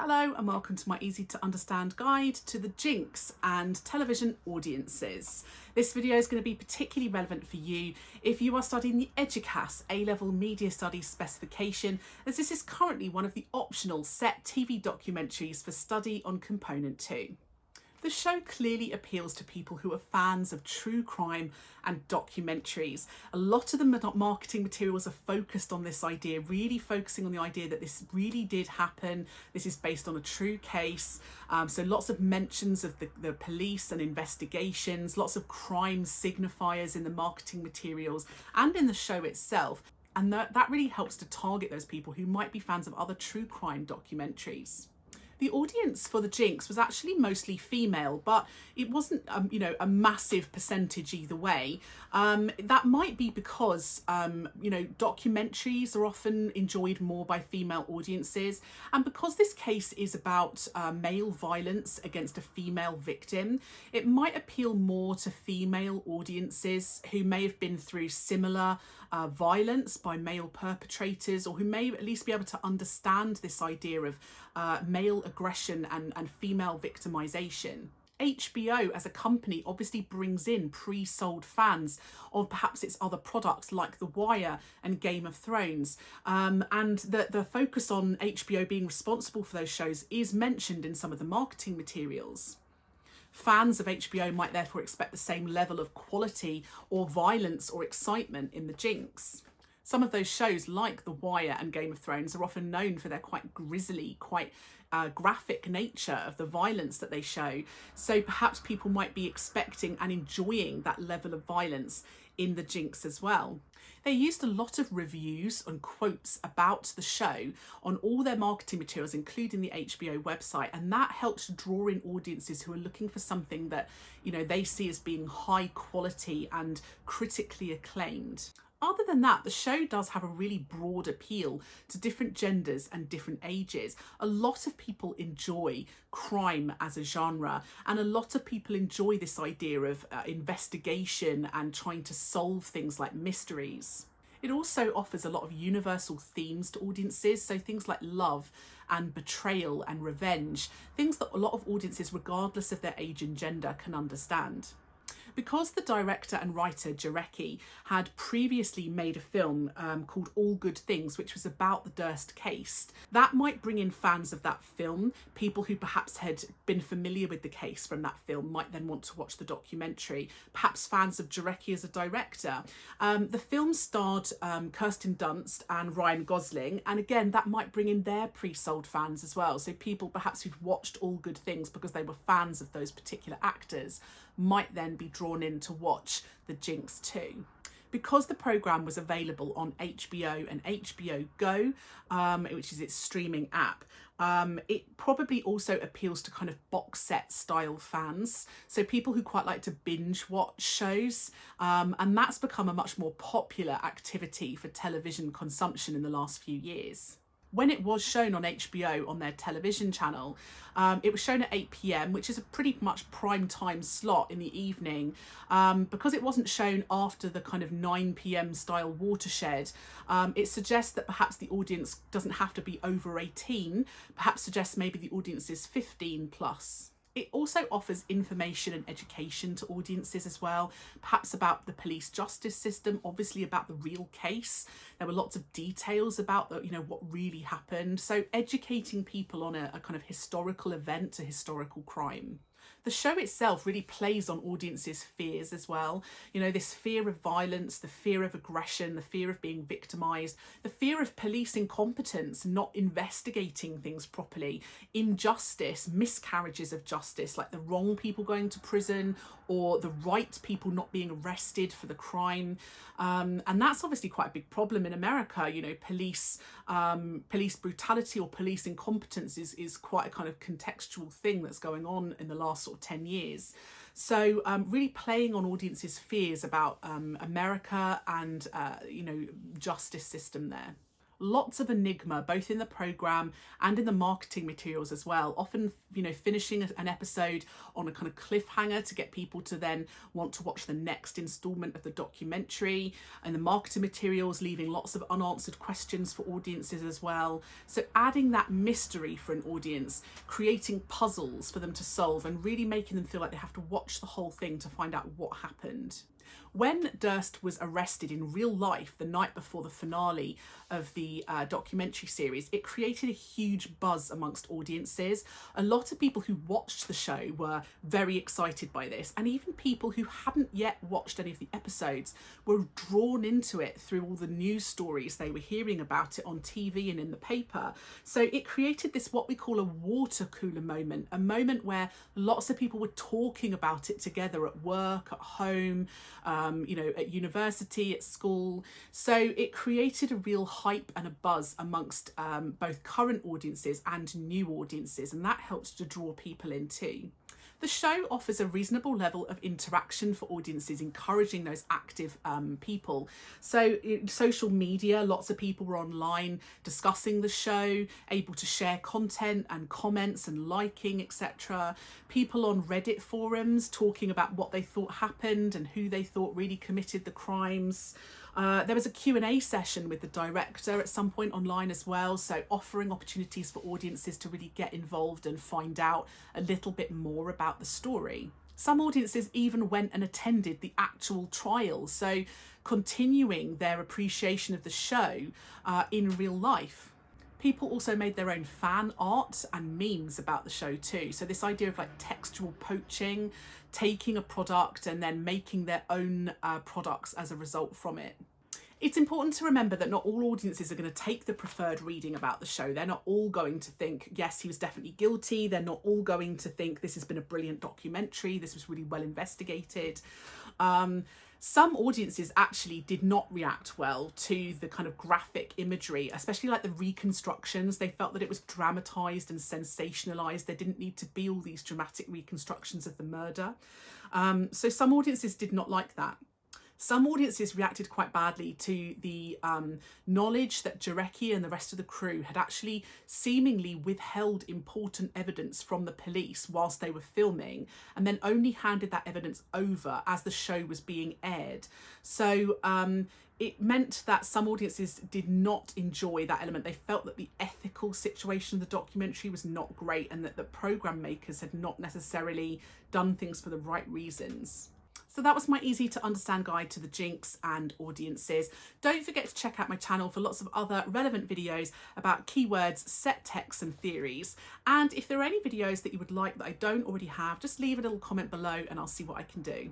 Hello and welcome to my easy to understand guide to the Jinx and television audiences. This video is going to be particularly relevant for you if you are studying the Eduqas A-Level Media Studies specification, as this is currently one of the optional set TV documentaries for study on Component 2. The show clearly appeals to people who are fans of true crime and documentaries. A lot of the marketing materials are focused on this idea, really focusing on the idea that this really did happen. This is based on a true case. So lots of mentions of the police and investigations, lots of crime signifiers in the marketing materials and in the show itself. And that really helps to target those people who might be fans of other true crime documentaries. The audience for the Jinx was actually mostly female, but it wasn't, a massive percentage either way. That might be because, documentaries are often enjoyed more by female audiences. And because this case is about male violence against a female victim, it might appeal more to female audiences who may have been through similar violence by male perpetrators, or who may at least be able to understand this idea of male aggression and female victimization. HBO as a company obviously brings in pre-sold fans of perhaps its other products like The Wire and Game of Thrones. And the focus on HBO being responsible for those shows is mentioned in some of the marketing materials. Fans of HBO might therefore expect the same level of quality or violence or excitement in the Jinx. Some of those shows like The Wire and Game of Thrones are often known for their quite grisly, quite graphic nature of the violence that they show. So perhaps people might be expecting and enjoying that level of violence in the Jinx as well. They used a lot of reviews and quotes about the show on all their marketing materials, including the HBO website, and that helps draw in audiences who are looking for something that, they see as being high quality and critically acclaimed. Other than that, the show does have a really broad appeal to different genders and different ages. A lot of people enjoy crime as a genre, and a lot of people enjoy this idea of investigation and trying to solve things like mysteries. It also offers a lot of universal themes to audiences, so things like love and betrayal and revenge, things that a lot of audiences, regardless of their age and gender, can understand. Because the director and writer Eduqas had previously made a film called All Good Things, which was about the Durst case, that might bring in fans of that film. People who perhaps had been familiar with the case from that film might then want to watch the documentary. Perhaps fans of Eduqas as a director. The film starred Kirsten Dunst and Ryan Gosling, and again that might bring in their pre-sold fans as well. So people perhaps who've watched All Good Things because they were fans of those particular actors might then be drawn in to watch the Jinx too. Because the programme was available on HBO and HBO Go, which is its streaming app, it probably also appeals to kind of box set style fans. So people who quite like to binge watch shows, and that's become a much more popular activity for television consumption in the last few years. When it was shown on HBO on their television channel, it was shown at 8 p.m, which is a pretty much prime time slot in the evening. Because it wasn't shown after the kind of 9 p.m. style watershed, it suggests that perhaps the audience doesn't have to be over 18, perhaps suggests maybe the audience is 15 plus. It also offers information and education to audiences as well, perhaps about the police justice system, obviously about the real case. There were lots of details about what really happened. So educating people on a kind of historical event, a historical crime. The show itself really plays on audiences' fears as well. This fear of violence, the fear of aggression, the fear of being victimised, the fear of police incompetence, not investigating things properly, injustice, miscarriages of justice, like the wrong people going to prison or the right people not being arrested for the crime. And that's obviously quite a big problem in America. Police brutality or police incompetence is quite a kind of contextual thing that's going on in the last sort of 10 years. So really playing on audiences' fears about America and, justice system there. Lots of enigma, both in the programme and in the marketing materials as well. Often, finishing an episode on a kind of cliffhanger to get people to then want to watch the next instalment of the documentary. And the marketing materials leaving lots of unanswered questions for audiences as well. So adding that mystery for an audience, creating puzzles for them to solve and really making them feel like they have to watch the whole thing to find out what happened. When Durst was arrested in real life the night before the finale of the documentary series, it created a huge buzz amongst audiences. A lot of people who watched the show were very excited by this, and even people who hadn't yet watched any of the episodes were drawn into it through all the news stories they were hearing about it on TV and in the paper. So it created this, what we call a water cooler moment, a moment where lots of people were talking about it together at work, at home, at university, at school. So it created a real hype and a buzz amongst both current audiences and new audiences, and that helps to draw people in too. The show offers a reasonable level of interaction for audiences, encouraging those active people. So in social media, lots of people were online discussing the show, able to share content and comments and liking, etc. People on Reddit forums talking about what they thought happened and who they thought really committed the crimes. There was a Q&A session with the director at some point online as well, so offering opportunities for audiences to really get involved and find out a little bit more about the story. Some audiences even went and attended the actual trial, so continuing their appreciation of the show in real life. People also made their own fan art and memes about the show too. So this idea of like textual poaching, taking a product and then making their own products as a result from it. It's important to remember that not all audiences are going to take the preferred reading about the show. They're not all going to think, yes, he was definitely guilty. They're not all going to think this has been a brilliant documentary. This was really well investigated. Some audiences actually did not react well to the kind of graphic imagery, especially like the reconstructions. They felt that it was dramatised and sensationalised. There didn't need to be all these dramatic reconstructions of the murder. So some audiences did not like that. Some audiences reacted quite badly to the knowledge that Jarecki and the rest of the crew had actually seemingly withheld important evidence from the police whilst they were filming, and then only handed that evidence over as the show was being aired. So it meant that some audiences did not enjoy that element. They felt that the ethical situation of the documentary was not great and that the programme makers had not necessarily done things for the right reasons. So that was my easy to understand guide to the Jinx and audiences. Don't forget to check out my channel for lots of other relevant videos about keywords, set texts and theories. And if there are any videos that you would like that I don't already have, just leave a little comment below and I'll see what I can do.